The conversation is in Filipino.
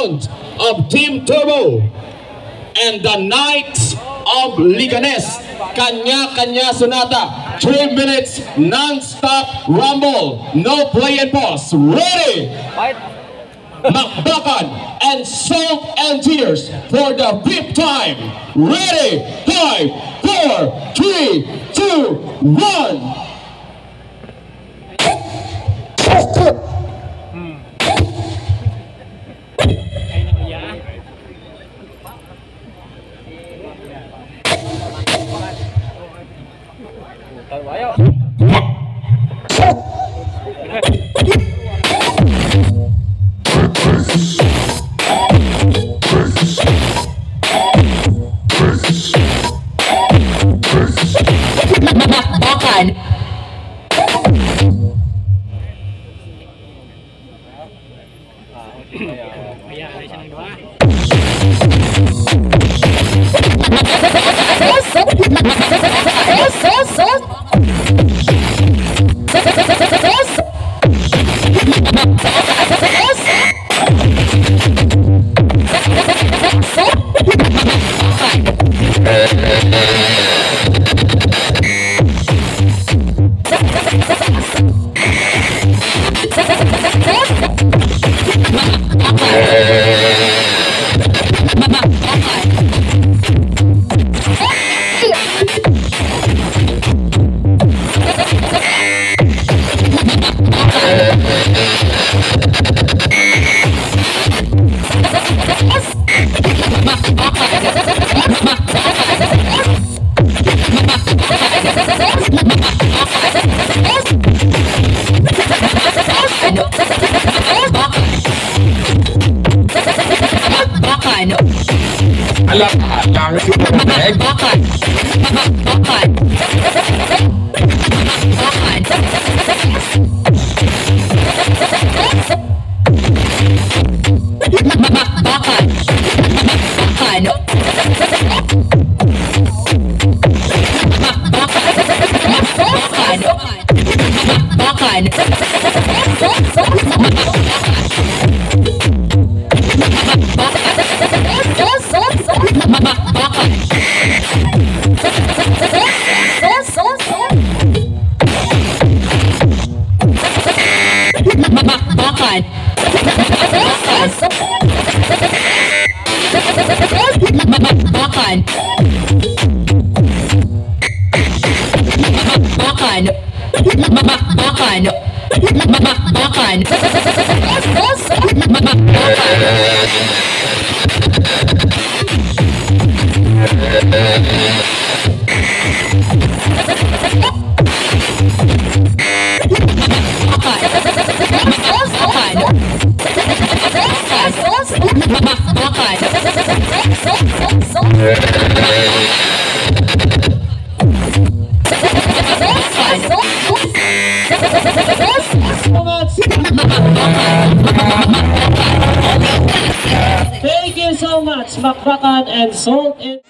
round of Team Turbo. And the Knights of Liganes, kanya-kanya sunata. 3 minutes non-stop rumble. No play and pause. Ready? Makbakan and Salt and Tears for the 5th time. Ready? 5, 4, 3, 2, 1. Makbakan. Alam, tangis yung pagkakas. Makbakan. Thank you so much, Makbakan and Salt and